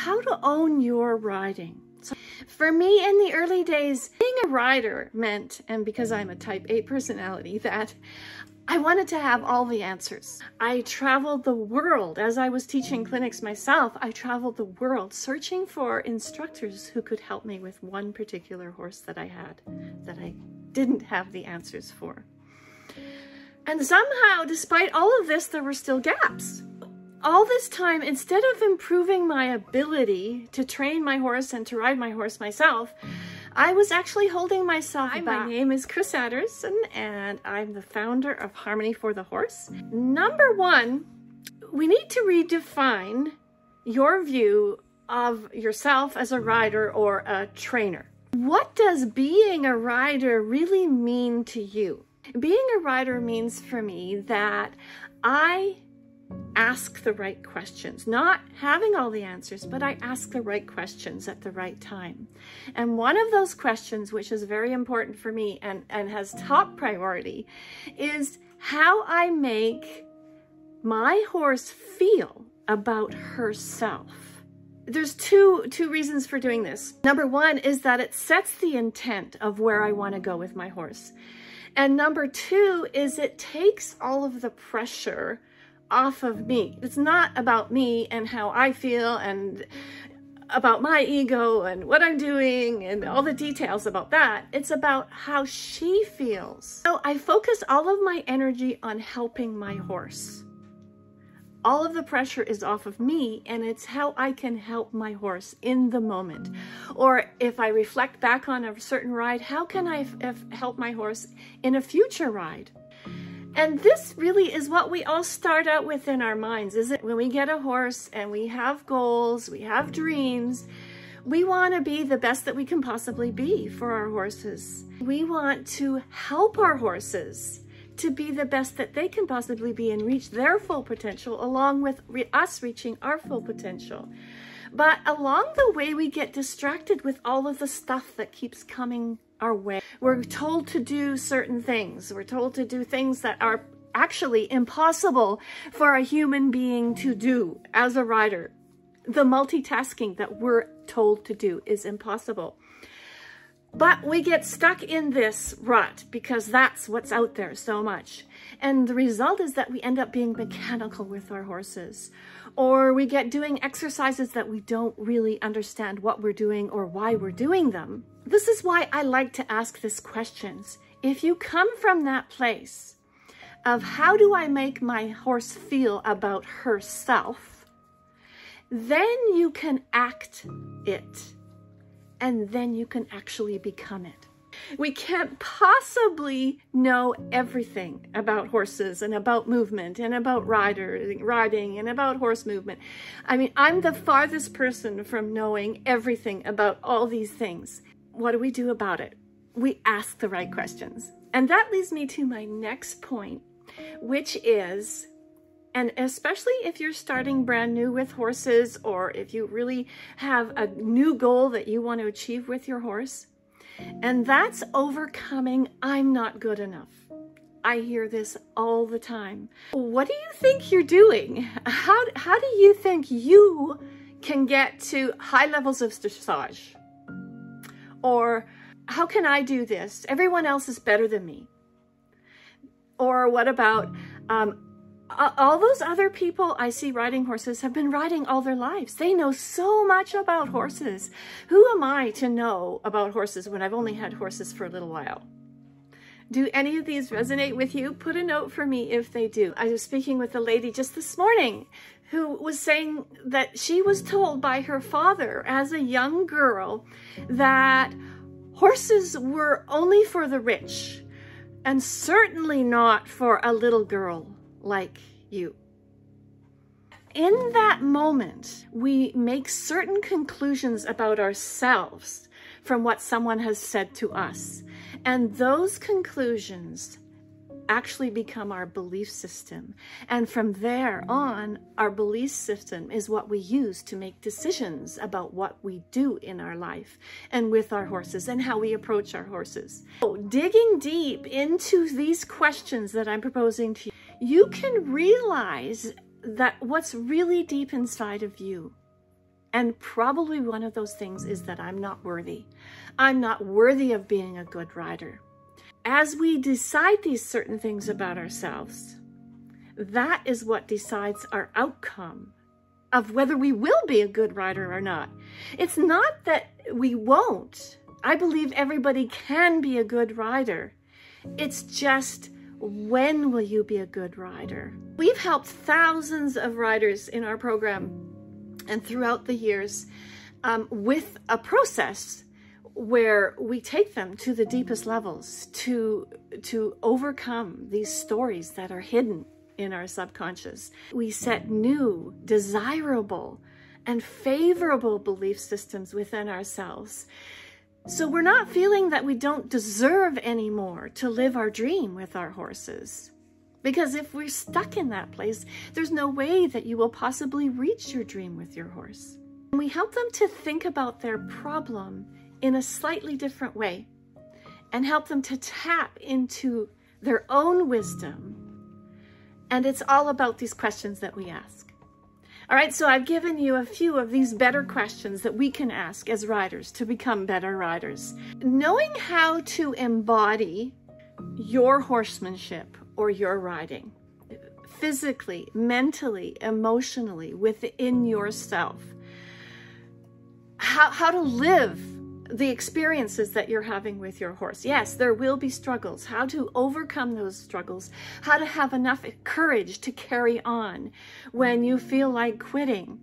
how to own your riding. So for me in the early days, being a rider meant, and because I'm a type 8 personality, that I wanted to have all the answers. I traveled the world. As I was teaching clinics myself, I traveled the world searching for instructors who could help me with one particular horse that I had, that I didn't have the answers for. And somehow, despite all of this, there were still gaps. All this time, instead of improving my ability to train my horse and to ride my horse myself, I was actually holding myself back. My name is Chris Adderson, and I'm the founder of Harmony for the Horse. Number one, we need to redefine your view of yourself as a rider or a trainer. What does being a rider really mean to you? Being a rider means for me that I ask the right questions, not having all the answers, but I ask the right questions at the right time. And one of those questions, which is very important for me and has top priority, is how I make my horse feel about herself. There's two reasons for doing this. Number one is that it sets the intent of where I want to go with my horse. And number two is it takes all of the pressure off of me. It's not about me and how I feel and about my ego and what I'm doing and all the details about that. It's about how she feels. So I focus all of my energy on helping my horse. All of the pressure is off of me, and it's how I can help my horse in the moment. Or if I reflect back on a certain ride, how can I help my horse in a future ride? And this really is what we all start out with in our minds, isn't it? When we get a horse and we have goals, we have dreams, we want to be the best that we can possibly be for our horses. We want to help our horses to be the best that they can possibly be and reach their full potential along with us reaching our full potential. But along the way, we get distracted with all of the stuff that keeps coming our way. We're told to do certain things. We're told to do things that are actually impossible for a human being to do as a rider. The multitasking that we're told to do is impossible. But we get stuck in this rut because that's what's out there so much. And the result is that we end up being mechanical with our horses. Or we get doing exercises that we don't really understand what we're doing or why we're doing them. This is why I like to ask these questions. If you come from that place of how do I make my horse feel about herself, then you can act it. And then you can actually become it. We can't possibly know everything about horses and about movement and about riding and about horse movement. I mean, I'm the farthest person from knowing everything about all these things. What do we do about it? We ask the right questions. And that leads me to my next point, which is, and especially if you're starting brand new with horses, or if you really have a new goal that you want to achieve with your horse, and that's overcoming, I'm not good enough. I hear this all the time. What do you think you're doing? How do you think you can get to high levels of dressage? Or how can I do this? Everyone else is better than me. Or what about, all those other people I see riding horses have been riding all their lives. They know so much about horses. Who am I to know about horses when I've only had horses for a little while? Do any of these resonate with you? Put a note for me if they do. I was speaking with a lady just this morning who was saying that she was told by her father as a young girl that horses were only for the rich and certainly not for a little girl like you. In that moment, we make certain conclusions about ourselves from what someone has said to us. And those conclusions actually become our belief system. And from there on, our belief system is what we use to make decisions about what we do in our life and with our horses and how we approach our horses. So, digging deep into these questions that I'm proposing to you, you can realize that what's really deep inside of you And probably one of those things is that I'm not worthy. I'm not worthy of being a good rider. As we decide these certain things about ourselves, that is what decides our outcome of whether we will be a good rider or not. It's not that we won't. I believe everybody can be a good rider. It's just, when will you be a good rider? We've helped thousands of riders in our program and throughout the years with a process where we take them to the deepest levels to overcome these stories that are hidden in our subconscious. We set new, desirable, and favorable belief systems within ourselves. So we're not feeling that we don't deserve anymore to live our dream with our horses. Because if we're stuck in that place, there's no way that you will possibly reach your dream with your horse. And we help them to think about their problem in a slightly different way and help them to tap into their own wisdom. And it's all about these questions that we ask. All right, so I've given you a few of these better questions that we can ask as riders to become better riders. Knowing how to embody your horsemanship or your riding, physically, mentally, emotionally, within yourself. How to live the experiences that you're having with your horse. Yes, there will be struggles. How to overcome those struggles. How to have enough courage to carry on when you feel like quitting.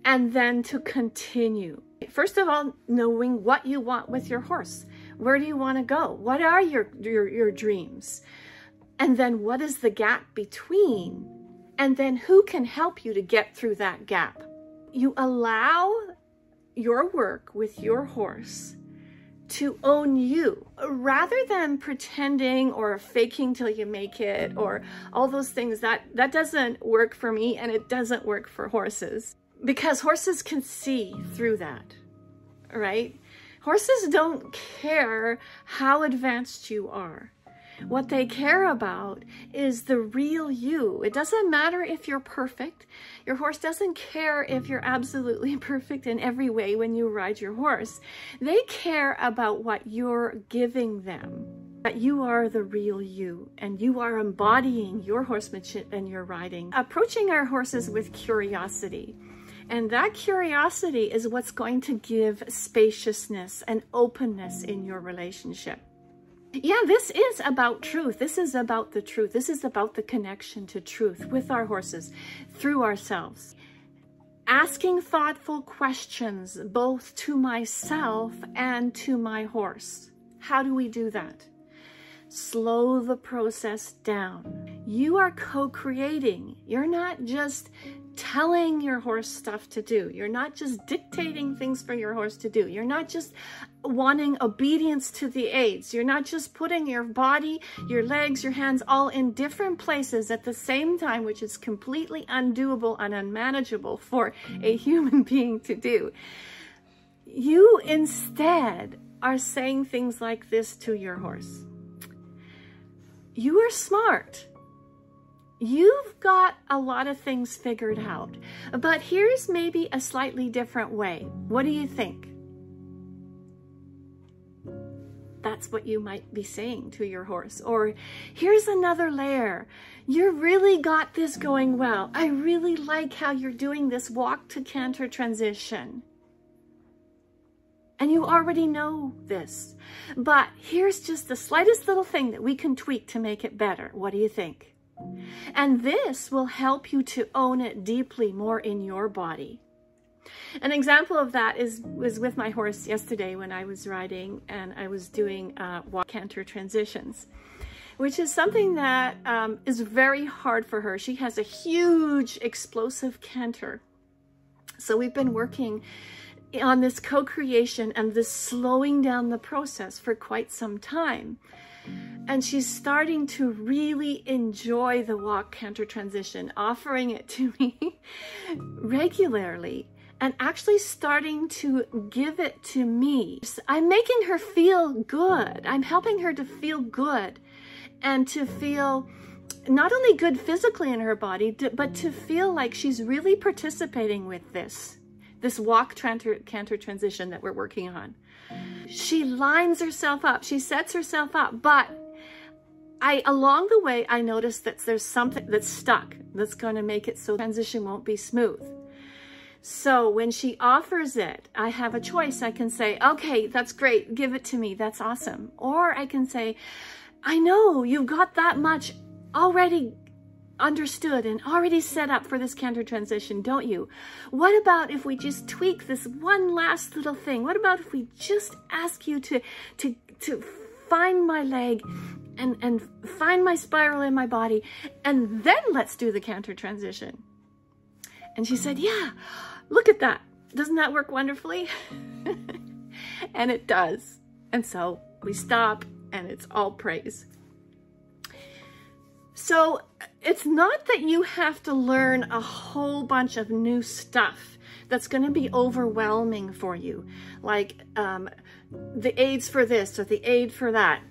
And then to continue. First of all, knowing what you want with your horse. Where do you want to go? What are your dreams? And then what is the gap between? And then who can help you to get through that gap? You allow your work with your horse to own you, rather than pretending or faking till you make it or all those things. That doesn't work for me, and it doesn't work for horses, because horses can see through that, right? Horses don't care how advanced you are. What they care about is the real you. It doesn't matter if you're perfect. Your horse doesn't care if you're absolutely perfect in every way when you ride your horse. They care about what you're giving them, that you are the real you, and you are embodying your horsemanship and your riding. Approaching our horses with curiosity. And that curiosity is what's going to give spaciousness and openness in your relationship. Yeah, this is about truth. This is about the truth. This is about the connection to truth with our horses through ourselves. Asking thoughtful questions both to myself and to my horse. How do we do that? Slow the process down. You are co-creating. You're not just telling your horse stuff to do. You're not just dictating things for your horse to do. You're not just wanting obedience to the aids. You're not just putting your body, your legs, your hands all in different places at the same time, which is completely undoable and unmanageable for a human being to do. You instead are saying things like this to your horse. You are smart. You've got a lot of things figured out, but here's maybe a slightly different way. What do you think? That's what you might be saying to your horse. Or here's another layer. You really got this going well. I really like how you're doing this walk to canter transition. And you already know this, but here's just the slightest little thing that we can tweak to make it better. What do you think? And this will help you to own it deeply more in your body. An example of that was with my horse yesterday when I was riding and I was doing walk canter transitions, which is something that is very hard for her. She has a huge explosive canter. So we've been working on this co-creation and this slowing down the process for quite some time. And she's starting to really enjoy the walk canter transition, offering it to me regularly and actually starting to give it to me. I'm making her feel good. I'm helping her to feel good and to feel not only good physically in her body, but to feel like she's really participating with this, this walk canter transition that we're working on. She lines herself up, she sets herself up, but along the way, I noticed that there's something that's stuck that's going to make it so the transition won't be smooth. So when she offers it, I have a choice. I can say, okay, that's great. Give it to me. That's awesome. Or I can say, I know you've got that much already understood and already set up for this canter transition, don't you? What about if we just tweak this one last little thing? What about if we just ask you to find my leg and find my spiral in my body, and then let's do the canter transition? And she said, yeah, look at that. Doesn't that work wonderfully? And it does. And so we stop, and it's all praise. So it's not that you have to learn a whole bunch of new stuff that's going to be overwhelming for you, like the aids for this or the aid for that.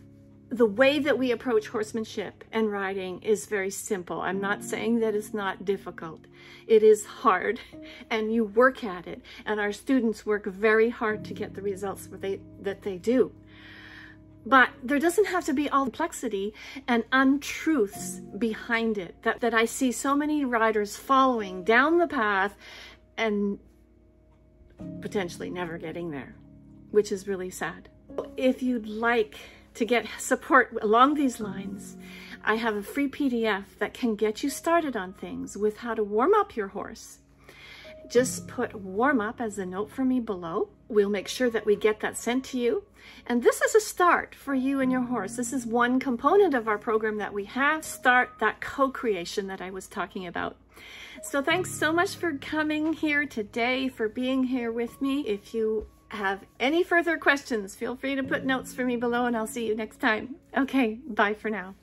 The way that we approach horsemanship and riding is very simple. I'm not saying that it's not difficult. It is hard, and you work at it, and our students work very hard to get the results that they do. But there doesn't have to be all complexity and untruths behind it that I see so many riders following down the path and potentially never getting there, which is really sad. If you'd like to get support along these lines, I have a free PDF that can get you started on things with how to warm up your horse. Just put warm up as a note for me below. We'll make sure that we get that sent to you. And this is a start for you and your horse. This is one component of our program that we have. Start that co-creation that I was talking about. So thanks so much for coming here today, for being here with me. If you have any further questions, feel free to put notes for me below, and I'll see you next time. Okay, bye for now.